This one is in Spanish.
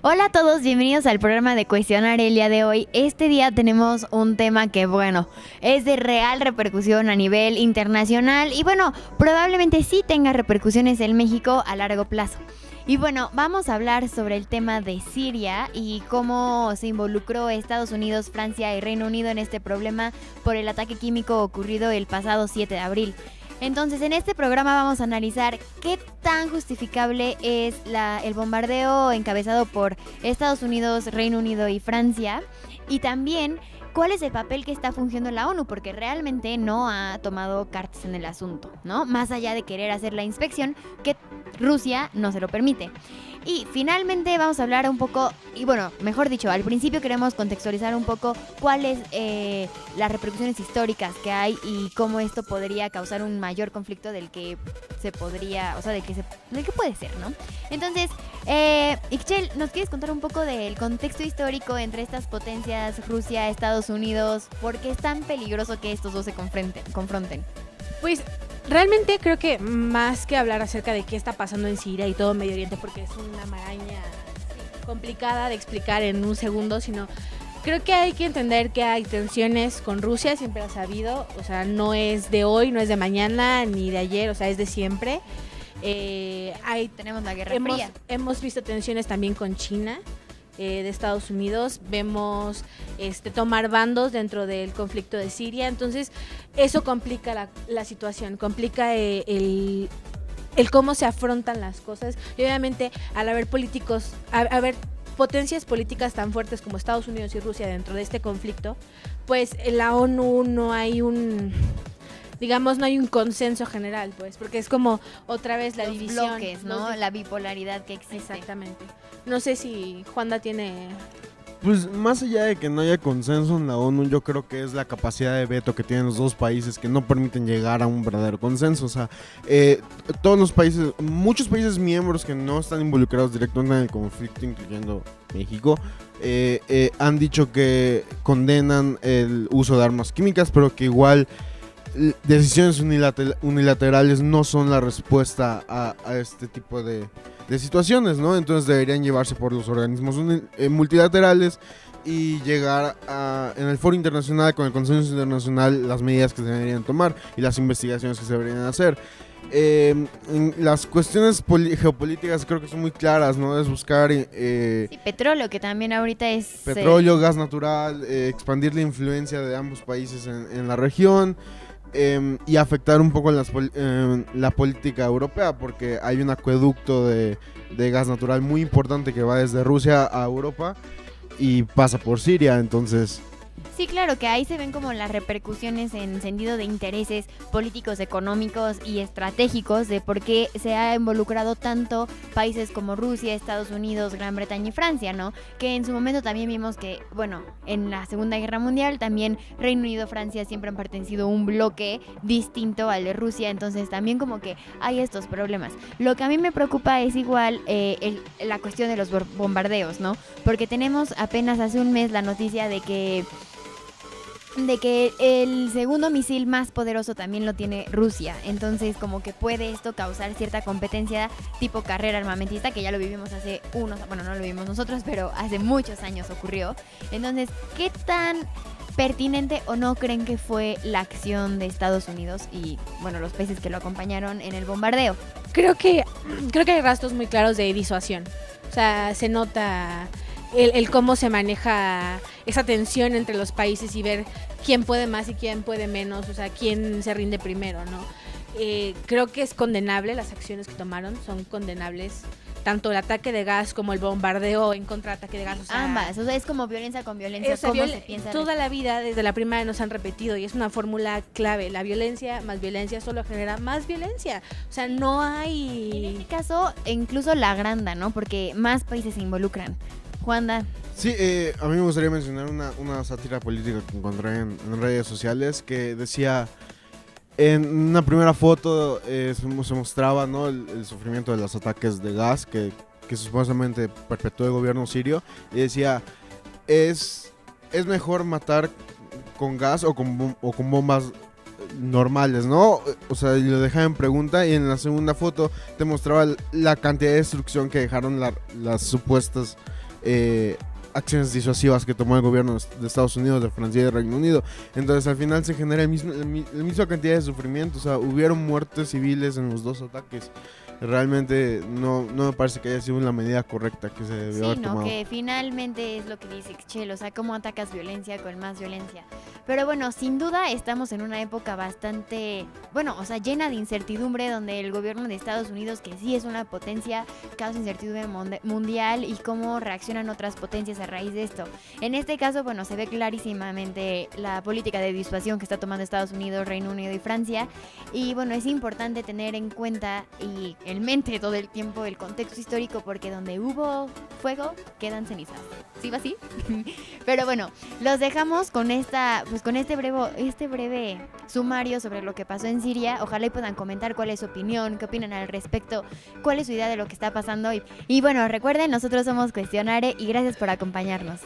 Hola a todos, bienvenidos al programa de Cuestionar el día de hoy. Este día tenemos un tema que, bueno, es de real repercusión a nivel internacional y, bueno, probablemente sí tenga repercusiones en México a largo plazo. Y bueno, vamos a hablar sobre el tema de Siria y cómo se involucró Estados Unidos, Francia y Reino Unido en este problema por el ataque químico ocurrido el pasado 7 de abril. Entonces, en este programa vamos a analizar qué tan justificable es el bombardeo encabezado por Estados Unidos, Reino Unido y Francia, y también cuál es el papel que está fungiendo la ONU, porque realmente no ha tomado cartas en el asunto, ¿no? Más allá de querer hacer la inspección, que Rusia no se lo permite. Y finalmente vamos a hablar un poco, y bueno, mejor dicho, al principio queremos contextualizar un poco cuáles las repercusiones históricas que hay y cómo esto podría causar un mayor conflicto del que se podría, o sea, del que puede ser, ¿no? Entonces, Ixchel, ¿nos quieres contar un poco del contexto histórico entre estas potencias, Rusia, Estados Unidos? ¿Por qué es tan peligroso que estos dos se confronten? Pues realmente creo que más que hablar acerca de qué está pasando en Siria y todo Medio Oriente, porque es una maraña complicada de explicar en un segundo, sino creo que hay que entender que hay tensiones con Rusia, siempre ha sabido, o sea, no es de hoy, no es de mañana, ni de ayer, o sea, es de siempre. Tenemos la Guerra Fría. Hemos visto tensiones también con China, de Estados Unidos, vemos tomar bandos dentro del conflicto de Siria, entonces eso complica la situación, complica el cómo se afrontan las cosas, y obviamente al haber haber potencias políticas tan fuertes como Estados Unidos y Rusia dentro de este conflicto, pues en la ONU no hay un consenso general, pues, porque es como otra vez la división. Bloques, ¿no? La bipolaridad que existe. Exactamente. No sé si Juanda tiene... Pues más allá de que no haya consenso en la ONU, yo creo que es la capacidad de veto que tienen los dos países que no permiten llegar a un verdadero consenso. O sea, todos los países, muchos países miembros que no están involucrados directamente en el conflicto, incluyendo México, han dicho que condenan el uso de armas químicas, pero que igual decisiones unilaterales no son la respuesta a este tipo de situaciones, ¿no? Entonces deberían llevarse por los organismos multilaterales y llegar en el foro internacional, con el consenso internacional, las medidas que se deberían tomar y las investigaciones que se deberían hacer. Las cuestiones geopolíticas creo que son muy claras, ¿no? Es buscar sí, petróleo, que también ahorita es... petróleo, gas natural, expandir la influencia de ambos países en la región. Y afectar un poco la política europea, porque hay un acueducto de gas natural muy importante que va desde Rusia a Europa y pasa por Siria, entonces... Sí, claro, que ahí se ven como las repercusiones en sentido de intereses políticos, económicos y estratégicos de por qué se ha involucrado tanto países como Rusia, Estados Unidos, Gran Bretaña y Francia, ¿no? Que en su momento también vimos que, bueno, en la Segunda Guerra Mundial también Reino Unido, Francia siempre han pertenecido a un bloque distinto al de Rusia, entonces también como que hay estos problemas. Lo que a mí me preocupa es igual la cuestión de los bombardeos, ¿no? Porque tenemos apenas hace un mes la noticia de que el segundo misil más poderoso también lo tiene Rusia. Entonces como que puede esto causar cierta competencia tipo carrera armamentista, que ya lo vivimos bueno, no lo vivimos nosotros, pero hace muchos años ocurrió. Entonces, ¿qué tan pertinente o no creen que fue la acción de Estados Unidos y, bueno, los países que lo acompañaron en el bombardeo? Creo que hay rastros muy claros de disuasión. O sea, se nota el cómo se maneja esa tensión entre los países y ver quién puede más y quién puede menos, o sea, quién se rinde primero, ¿no? Creo que es condenable, las acciones que tomaron son condenables, tanto el ataque de gas como el bombardeo en contraataque de gas. O sea, ambas, o sea, es como violencia con violencia, ¿cómo se piensa? Toda la vida, desde la primaria nos han repetido, y es una fórmula clave: la violencia más violencia solo genera más violencia. O sea, no hay... En este caso, incluso la agranda, ¿no? Porque más países se involucran. Juanda. Sí, a mí me gustaría mencionar una sátira política que encontré en redes sociales que decía, en una primera foto se mostraba, ¿no?, el sufrimiento de los ataques de gas que supuestamente perpetuó el gobierno sirio, y decía, es mejor matar con gas o con bombas normales, ¿no? O sea, lo dejaba en pregunta, y en la segunda foto te mostraba la cantidad de destrucción que dejaron las supuestas acciones disuasivas que tomó el gobierno de Estados Unidos, de Francia y de Reino Unido. Entonces al final se genera la misma cantidad de sufrimiento, o sea, hubieron muertes civiles en los dos ataques. Realmente no me parece que haya sido la medida correcta que se debió haber tomado. Que finalmente es lo que dice Xchel, o sea, cómo atacas violencia con más violencia. Pero bueno, sin duda estamos en una época bastante, llena de incertidumbre, donde el gobierno de Estados Unidos, que sí es una potencia, causa incertidumbre mundial y cómo reaccionan otras potencias a raíz de esto. En este caso, se ve clarísimamente la política de disuasión que está tomando Estados Unidos, Reino Unido y Francia. Y es importante tener en cuenta y en mente todo el tiempo el contexto histórico, porque donde hubo fuego quedan cenizas. ¿Sí va así? Pero los dejamos con este breve sumario sobre lo que pasó en Siria. Ojalá y puedan comentar cuál es su opinión, qué opinan al respecto, cuál es su idea de lo que está pasando. Y recuerden, nosotros somos Cuestionare y gracias por acompañarnos.